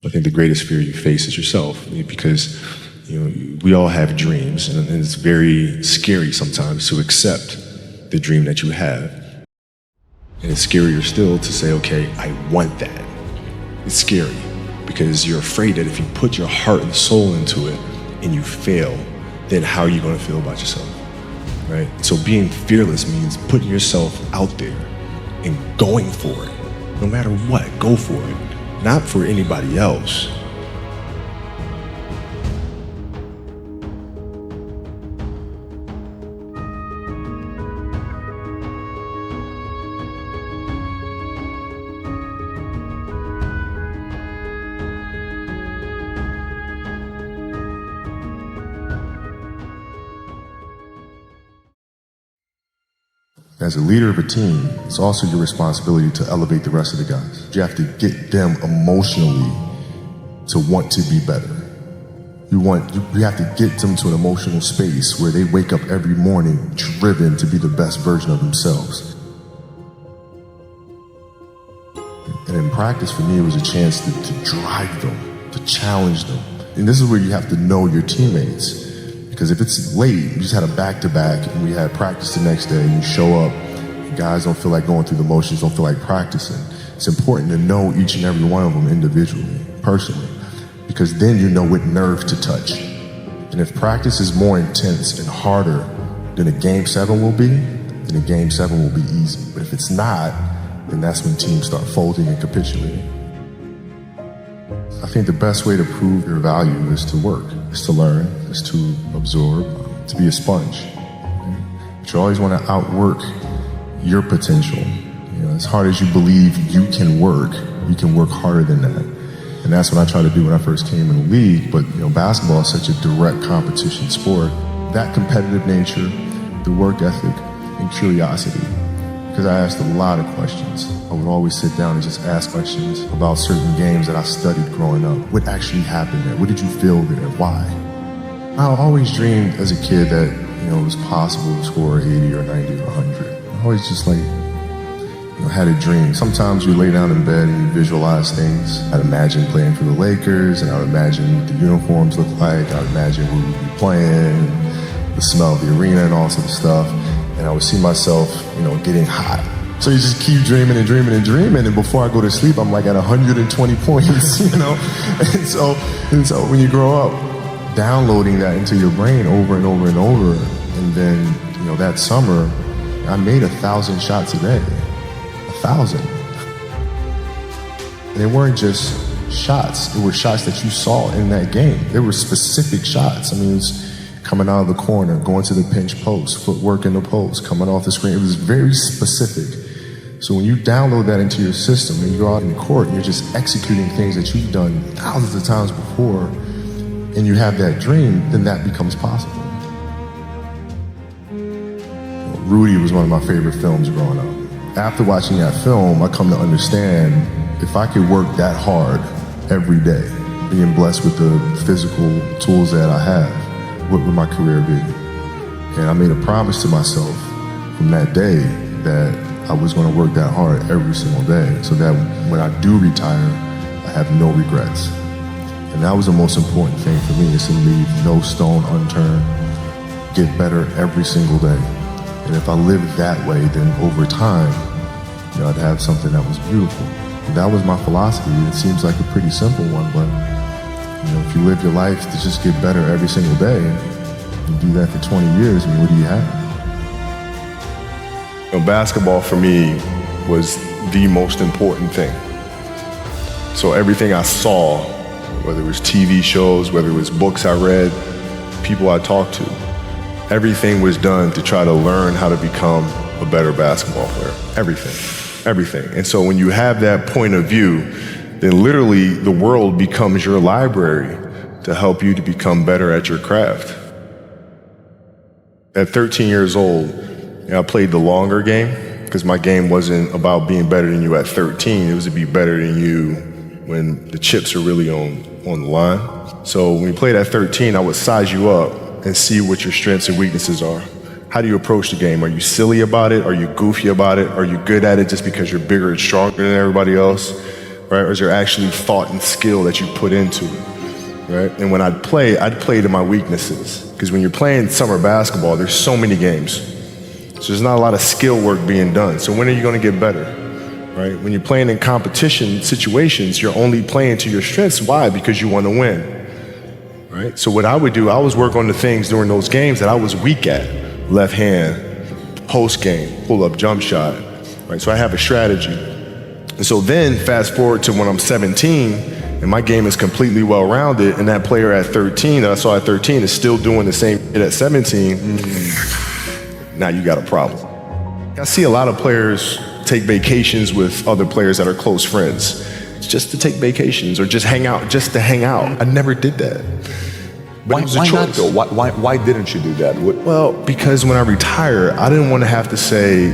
I think the greatest fear you face is yourself, because we all have dreams, and it's very scary sometimes to accept the dream that you have. And it's scarier still to say, okay, I want that. It's scary because you're afraid that if you put your heart and soul into it and you fail, then how are you going to feel about yourself, right? So being fearless means putting yourself out there and going for it. No matter what, go for it. Not for anybody else. As a leader of a team, it's also your responsibility to elevate the rest of the guys. You have to get them emotionally to want to be better. You have to get them to an emotional space where they wake up every morning driven to be the best version of themselves. And in practice, for me, it was a chance to drive them, to challenge them. And this is where you have to know your teammates. Because if it's late, you just had a back-to-back and we had practice the next day and you show up and guys don't feel like going through the motions, don't feel like practicing. It's important to know each and every one of them individually, personally, because then you know what nerve to touch. And if practice is more intense and harder than a Game 7 will be, then a Game 7 will be easy. But if it's not, then that's when teams start folding and capitulating. I think the best way to prove your value is to work, is to learn, is to absorb, to be a sponge. But you always want to outwork your potential. As hard as you believe you can work harder than that. And that's what I tried to do when I first came in the league. But basketball is such a direct competition sport. That competitive nature, the work ethic, and curiosity. Because I asked a lot of questions. I would always sit down and just ask questions about certain games that I studied growing up. What actually happened there? What did you feel there? Why? I always dreamed as a kid that it was possible to score 80 or 90 or 100. I always just had a dream. Sometimes you lay down in bed and you visualize things. I'd imagine playing for the Lakers, and I would imagine what the uniforms look like. I would imagine who would be playing, the smell of the arena and all sorts of stuff. And I would see myself, getting hot. So you just keep dreaming and dreaming and dreaming, and before I go to sleep, I'm like at 120 points, And so when you grow up, downloading that into your brain over and over and over, and then, that summer, I made 1,000 shots a day. 1,000. And they weren't just shots, it were shots that you saw in that game. They were specific shots. It was coming out of the corner, going to the pinch post, footwork in the post, coming off the screen. It was very specific. So when you download that into your system and you go out in court and you're just executing things that you've done thousands of times before, and you have that dream, then that becomes possible. Rudy was one of my favorite films growing up. After watching that film, I come to understand if I could work that hard every day, being blessed with the physical tools that I have, what would my career be? And I made a promise to myself from that day that I was going to work that hard every single day so that when I do retire, I have no regrets. And that was the most important thing for me, is to leave no stone unturned, get better every single day. And if I lived that way, then over time, I'd have something that was beautiful. And that was my philosophy. It seems like a pretty simple one, but if you live your life to just get better every single day, and do that for 20 years, what do you have? Basketball for me was the most important thing. So everything I saw, whether it was TV shows, whether it was books I read, people I talked to, everything was done to try to learn how to become a better basketball player. Everything. And so when you have that point of view, then literally the world becomes your library to help you to become better at your craft. At 13 years old, I played the longer game, because my game wasn't about being better than you at 13. It was to be better than you when the chips are really on the line. So when you played at 13, I would size you up and see what your strengths and weaknesses are. How do you approach the game? Are you silly about it? Are you goofy about it? Are you good at it just because you're bigger and stronger than everybody else? right? Or is there actually thought and skill that you put into it, right? And when I'd play to my weaknesses. Because when you're playing summer basketball, there's so many games. So there's not a lot of skill work being done. So when are you gonna get better, right? When you're playing in competition situations, you're only playing to your strengths. Why? Because you wanna win, right? So what I would do, I always work on the things during those games that I was weak at. Left hand, post game, pull up jump shot, right? So I have a strategy. And so then fast forward to when I'm 17 and my game is completely well-rounded and that player at 13 that I saw at 13 is still doing the same shit at 17, now you got a problem. I see a lot of players take vacations with other players that are close friends. It's just to take vacations or just hang out, just to hang out. I never did that. Why not though? Why didn't you do that? Well, because when I retire, I didn't want to have to say,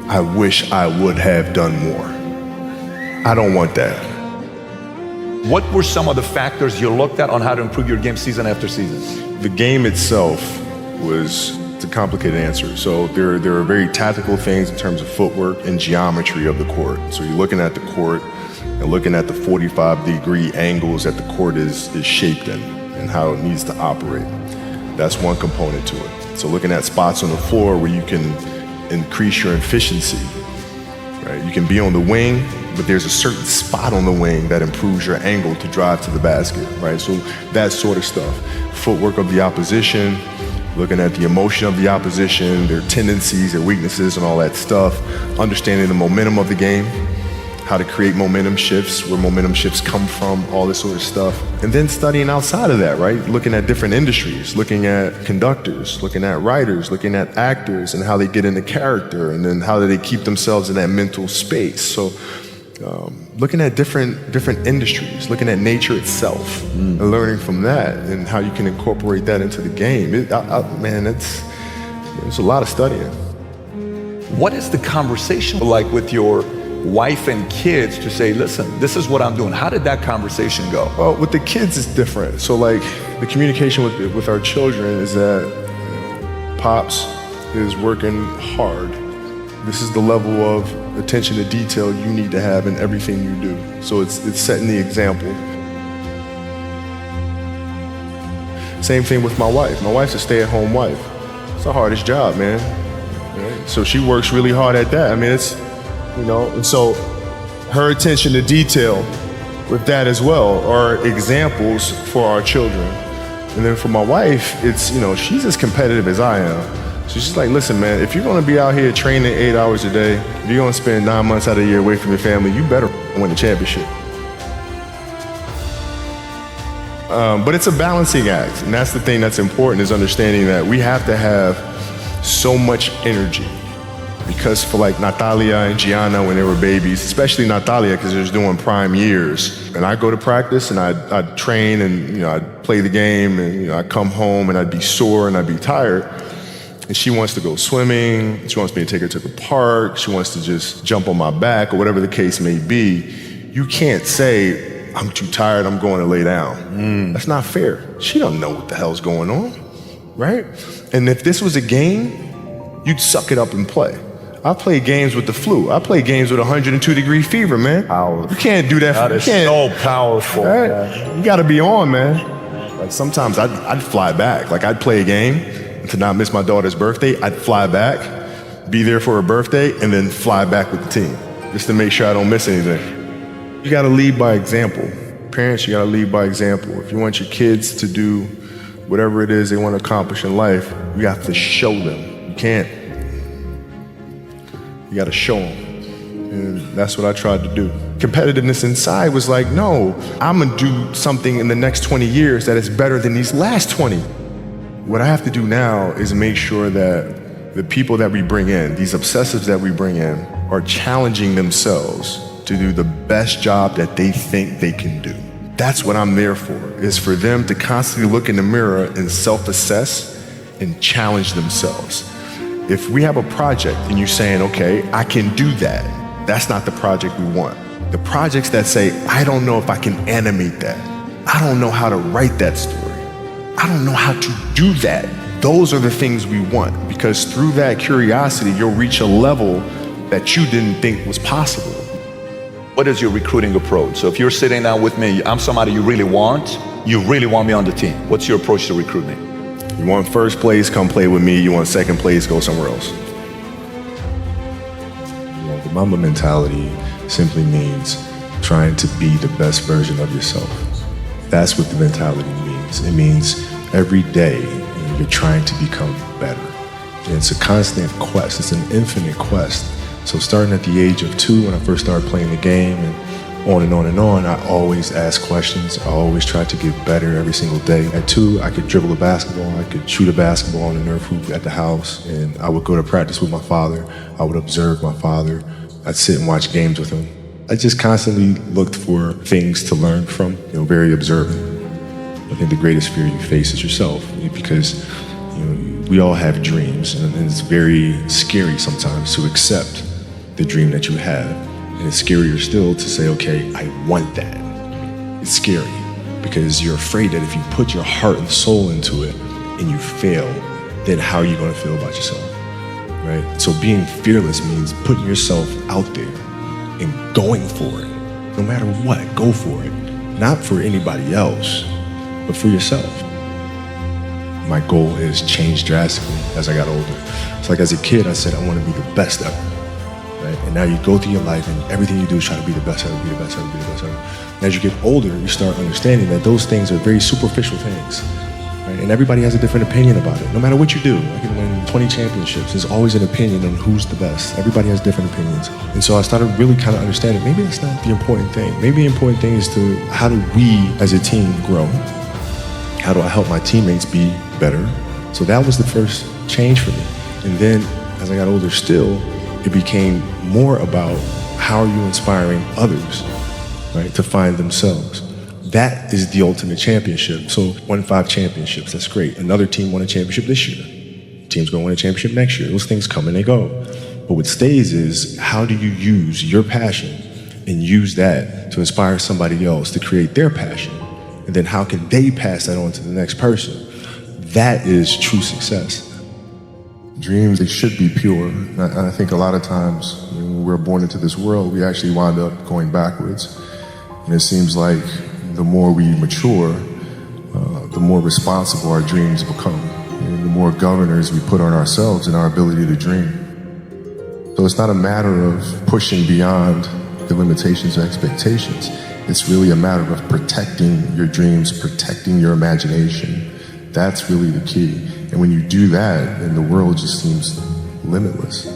I wish I would have done more. I don't want that. What were some of the factors you looked at on how to improve your game season after season? The game itself it's a complicated answer. So there are very tactical things in terms of footwork and geometry of the court. So you're looking at the court and looking at the 45-degree angles that the court is shaped in and how it needs to operate. That's one component to it. So looking at spots on the floor where you can increase your efficiency, right? You can be on the wing, but there's a certain spot on the wing that improves your angle to drive to the basket, right? So that sort of stuff. Footwork of the opposition, looking at the emotion of the opposition, their tendencies, their weaknesses, and all that stuff. Understanding the momentum of the game, how to create momentum shifts, where momentum shifts come from, all this sort of stuff. And then studying outside of that, right? Looking at different industries, looking at conductors, looking at writers, looking at actors and how they get into character, and then how do they keep themselves in that mental space. So looking at different industries, looking at nature itself, and learning from that and how you can incorporate that into the game. Man, it's a lot of studying. What is the conversation like with your wife and kids to say, listen, this is what I'm doing? How did that conversation go? Well, with the kids, it's different. So like the communication with our children is that Pops is working hard. This is the level of attention to detail you need to have in everything you do. So it's setting the example. Same thing with my wife. My wife's a stay-at-home wife. It's the hardest job, man. Right? So she works really hard at that. I mean, it's, and so her attention to detail with that as well are examples for our children. And then for my wife, it's, she's as competitive as I am. So she's like, listen, man, if you're gonna be out here training 8 hours a day, if you're gonna spend 9 months out of the year away from your family, you better win the championship. But it's a balancing act, and that's the thing that's important, is understanding that we have to have so much energy. Because for like Natalia and Gianna when they were babies, especially Natalia because they was doing prime years, and I'd go to practice and I'd train and I'd play the game and I'd come home and I'd be sore and I'd be tired. And she wants to go swimming, she wants me to take her to the park, she wants to just jump on my back or whatever the case may be. You can't say, I'm too tired, I'm going to lay down. That's not fair. She don't know what the hell's going on, right? And if this was a game, you'd suck it up and play. I play games with the flu. I play games with 102-degree fever, man. Powerful. You can't do that. That is so powerful. Right? You gotta be on, man. Like sometimes I'd fly back. Like I'd play a game, and to not miss my daughter's birthday, I'd fly back, be there for her birthday, and then fly back with the team, just to make sure I don't miss anything. You gotta lead by example. Parents, you gotta lead by example. If you want your kids to do whatever it is they want to accomplish in life, you have to show them. You can't. You gotta show them. And that's what I tried to do. Competitiveness inside was like, no, I'm gonna do something in the next 20 years that is better than these last 20. What I have to do now is make sure that the people that we bring in, these obsessives that we bring in, are challenging themselves to do the best job that they think they can do. That's what I'm there for, is for them to constantly look in the mirror and self-assess and challenge themselves. If we have a project and you're saying, okay, I can do that, that's not the project we want. The projects that say, I don't know if I can animate that. I don't know how to write that story. I don't know how to do that. Those are the things we want, because through that curiosity, you'll reach a level that you didn't think was possible. What is your recruiting approach? So if you're sitting down with me, I'm somebody you really want me on the team. What's your approach to recruitment? You want first place, come play with me. You want second place, go somewhere else. The Mamba mentality simply means trying to be the best version of yourself. That's what the mentality means. It means every day you're trying to become better. And it's a constant quest. It's an infinite quest. So starting at the age of 2, when I first started playing the game, and on and on and on, I always asked questions. I always tried to get better every single day. At 2, I could dribble a basketball. I could shoot a basketball on the Nerf hoop at the house. And I would go to practice with my father. I would observe my father. I'd sit and watch games with him. I just constantly looked for things to learn from, very observant. I think the greatest fear you face is yourself, because we all have dreams, and it's very scary sometimes to accept the dream that you have. And it's scarier still to say, okay, I want that. It's scary because you're afraid that if you put your heart and soul into it and you fail, then how are you going to feel about yourself, right? So being fearless means putting yourself out there and going for it. No matter what, go for it. Not for anybody else, but for yourself. My goal has changed drastically as I got older. It's like as a kid, I said, I want to be the best ever. Right? And now you go through your life and everything you do is try to be the best ever, be the best ever, be the best ever. And as you get older, you start understanding that those things are very superficial things. Right? And everybody has a different opinion about it. No matter what you do, I can win 20 championships. There's always an opinion on who's the best. Everybody has different opinions. And so I started really kind of understanding, maybe that's not the important thing. Maybe the important thing is to, how do we as a team grow? How do I help my teammates be better? So that was the first change for me. And then as I got older still, it became more about how are you inspiring others, right, to find themselves. That is the ultimate championship. So won 5 championships, that's great. Another team won a championship this year. Team's gonna win a championship next year. Those things come and they go. But what stays is, how do you use your passion and use that to inspire somebody else to create their passion? And then how can they pass that on to the next person? That is true success. Dreams, they should be pure. And I think a lot of times when we're born into this world, we actually wind up going backwards. And it seems like the more we mature, the more responsible our dreams become. And the more governors we put on ourselves and our ability to dream. So it's not a matter of pushing beyond the limitations or expectations. It's really a matter of protecting your dreams, protecting your imagination. That's really the key. And when you do that, then the world just seems limitless.